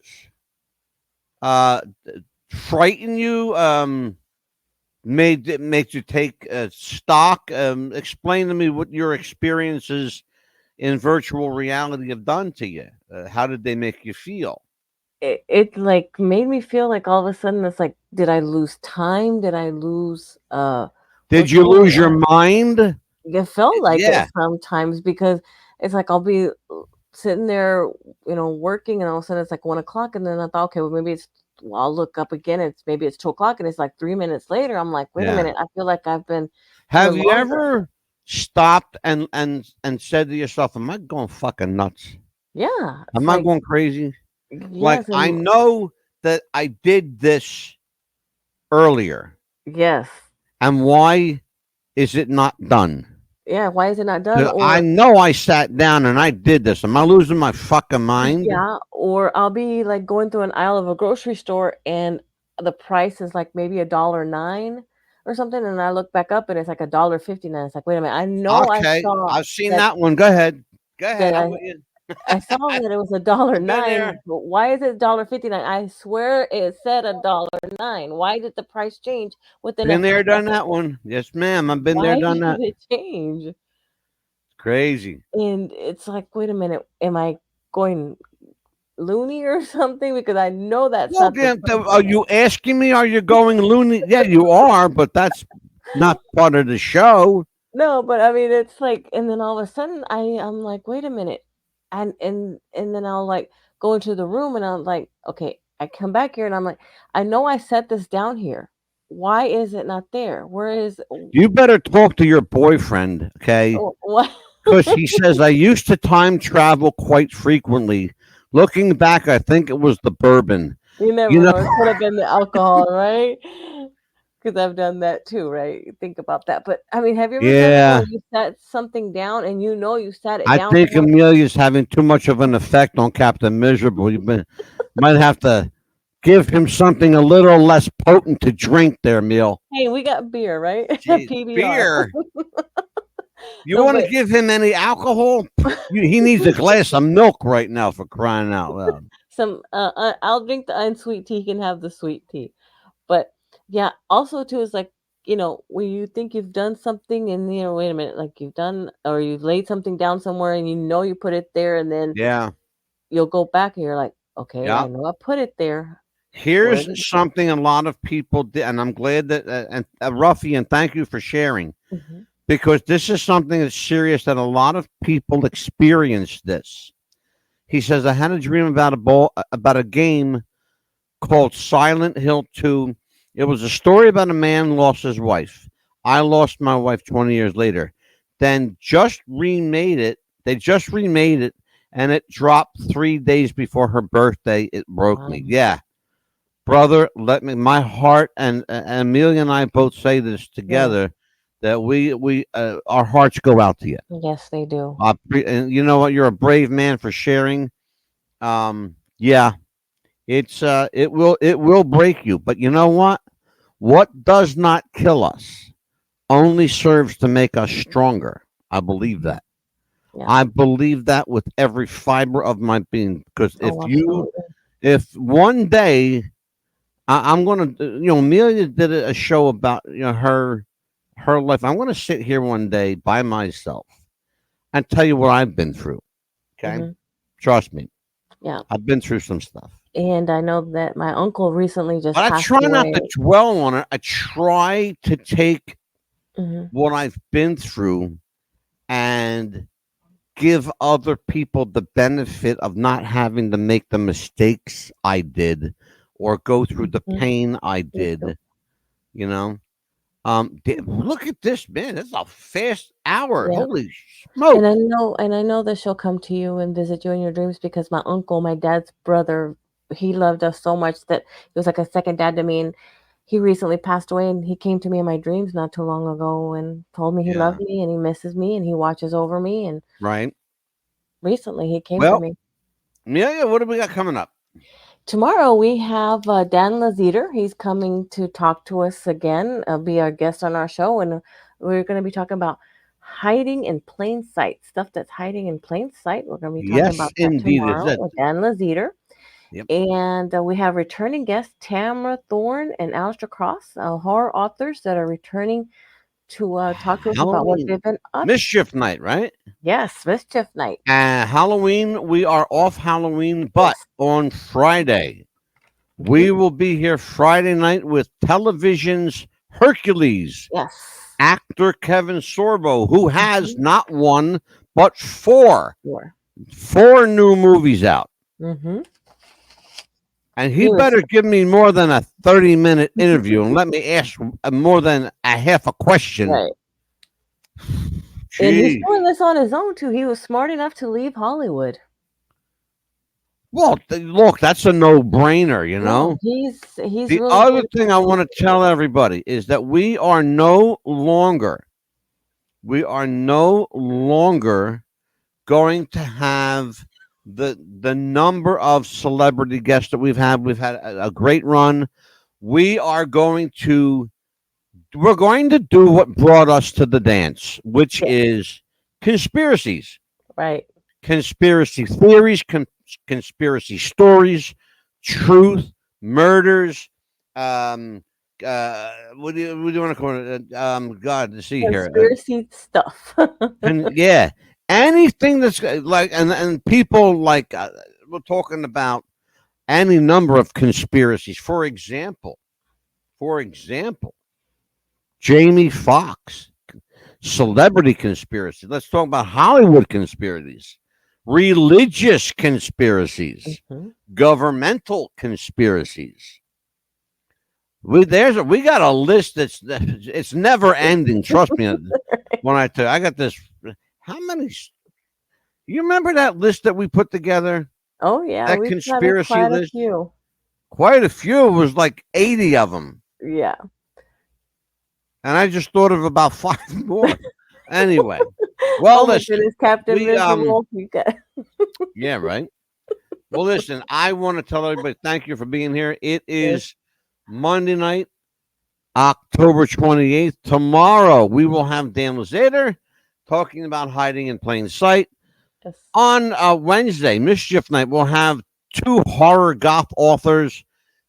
frighten you? Made you take stock? Explain to me what your experiences in virtual reality have done to you. How did they make you feel? It like made me feel like all of a sudden it's like, did I lose time? Did I lose did you lose your mind? It felt like it sometimes, because it's like I'll be sitting there, working, and all of a sudden it's like 1:00, and then I thought, okay, well maybe I'll look up again. Maybe it's 2:00, and it's like 3 minutes later. I'm like, wait a minute, I feel like I've been. Have you ever stopped and said to yourself, am I going fucking nuts? Yeah. Am I going crazy? Like, I know that I did this earlier. Yes. And why is it not done? Yeah, why is it not done? I know I sat down and I did this. Am I losing my fucking mind? Yeah, or I'll be like going through an aisle of a grocery store and the price is like maybe $1.09 or something, and I look back up and it's like $1.59. It's like, wait a minute, I know I've seen that one. Go ahead. I saw that it was $1.09, but why is it $1.59? I swear it said $1.09. Why did the price change within? Been there, done that one. Yes, ma'am. I've been there, done that. Why did it change? Crazy. And it's like, wait a minute, am I going loony or something? Because I know that's not. Are you asking me? Are you going loony? Yeah, you are, but that's not part of the show. No, but I mean, it's like, and then all of a sudden, I'm like, wait a minute. And then I'll like go into the room and I'm like, okay, I come back here and I'm like, I know I set this down here. Why is it not there? Where is? You better talk to your boyfriend, okay? What? Because he says I used to time travel quite frequently. Looking back, I think it was the bourbon. You never know. It could have been the alcohol, right? Because I've done that too, right? Think about that. But I mean, have you ever done that where Yeah. you sat something down and you know you sat it I down think for Amelia's having too much of an effect on Captain Miserable. Might have to give him something a little less potent to drink there, Emil. hey, we got beer, right? Jeez, PBR. beer. You No, want to but give him any alcohol? He needs a glass of milk right now, for crying out loud. I'll drink the unsweet tea, he can have the sweet tea. But yeah, also too is like, when you think you've done something and wait a minute, like you've done or you've laid something down somewhere and you put it there and then Yeah. you'll go back and you're like, okay, Yeah. I know I put it there. Where Here's did it go? something a lot of people did, and I'm glad that, and Ruffy, and thank you for sharing, Mhm. because this is something that's serious that a lot of people experience this. He says, I had a dream about a game called Silent Hill 2. It was a story about a man lost his wife. I lost my wife 20 years later. Then just remade it. They just remade it, and it dropped 3 days before her birthday. It broke me. Yeah, brother, let me. My heart and Amelia and I both say this Yeah. together that we our hearts go out to you. Yes, they do. And you know what? You're a brave man for sharing. Yeah, it will break you, but you know what? What does not kill us only serves to make us stronger. I believe that. Yeah. I believe that with every fiber of my being. Because Oh, absolutely. if one day I'm gonna, Amelia did a show about her life. I'm gonna sit here one day by myself and tell you what I've been through. Okay, Mhm. trust me, Yeah. I've been through some stuff. And I know that my uncle recently just But I passed try not away. to dwell on it. I try to take Mhm. what I've been through and give other people the benefit of not having to make the mistakes I did or go through the Mhm. pain I Me too. did, you know. Look at this, man. It's a fast hour. Yeah. Holy smoke. And I know that she'll come to you and visit you in your dreams because my uncle, my dad's brother, he loved us so much that he was like a second dad to me. And he recently passed away and he came to me in my dreams not too long ago and told me he Yeah, loved me and he misses me and he watches over me. And right. recently he came to Well, me. yeah, what do we got coming up? Tomorrow we have Dan Laziter. He's coming to talk to us again, be our guest on our show, and we're going to be talking about hiding in plain sight, stuff that's hiding in plain sight. We're going to be talking Yes, about that indeed. Is tomorrow that? with Dan Laziter. Yep. And we have returning guests Tamara Thorne and Alistair Cross, horror authors that are returning to talk to us about what Halloween they've been up. mischief night, right? Yes, Mischief Night. Halloween, we are off Halloween, but Yes. on Friday, we will be here Friday night with television's Hercules, Yes. actor Kevin Sorbo, who has Mhm. not one, but four Sure. new movies out. Mm-hmm. And he He was, better give me more than a 30-minute interview and let me ask more than a half a question. right. And he's Gee. doing this on his own too. He was smart enough to leave Hollywood. Well, look, that's a no-brainer, you Yeah, know? he's The really other good thing I want to tell everybody is that we are no longer going to have the number of celebrity guests that we've had. We've had a great run. We're going to do what brought us to the dance, which Yeah. is conspiracies, right. conspiracy theories, conspiracy stories, truth, murders. What do you want to call it? God, to see here. Conspiracy stuff. And yeah, anything that's like, and people like, we're talking about any number of conspiracies. For example, Jamie Foxx, celebrity conspiracy. Let's talk about Hollywood conspiracies, religious conspiracies, Mhm. governmental conspiracies. We got a list it's never ending. Trust me when I tell you, I got this. How many? You remember that list that we put together? Oh yeah, That we've got conspiracy quite a list? few. Quite a few. It was like 80 of them. Yeah. and I just thought of about 5 more. Anyway, well, listen, goodness, Captain we, Miserable. You got... yeah, right. Well, listen, I want to tell everybody thank you for being here. It is Monday night, October 28th. Tomorrow, we will have Dan Lazader talking about hiding in plain sight. Yes. On Wednesday, Mischief Night, we'll have two horror goth authors,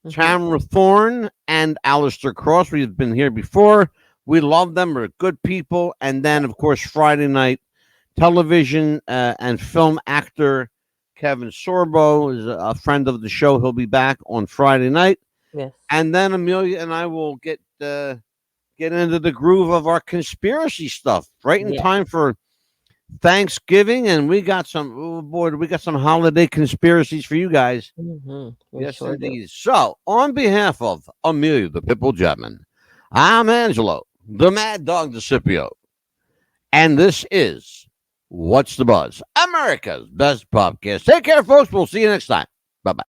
Tamara Thorne and Alistair Cross. We've been here before. We love them. We're good people. And then, of course, Friday night, television and film actor Kevin Sorbo is a friend of the show. He'll be back on Friday night. Yes. And then Amelia and I will get into the groove of our conspiracy stuff right in time for Thanksgiving. And we got some, we got some holiday conspiracies for you guys. Yes, sure indeed. Do. So, on behalf of Amelia the Pitbull Chapman, I'm Angelo, the Mad Dog DeCipio. And this is What's the Buzz? America's best podcast. Take care, folks. We'll see you next time. Bye-bye.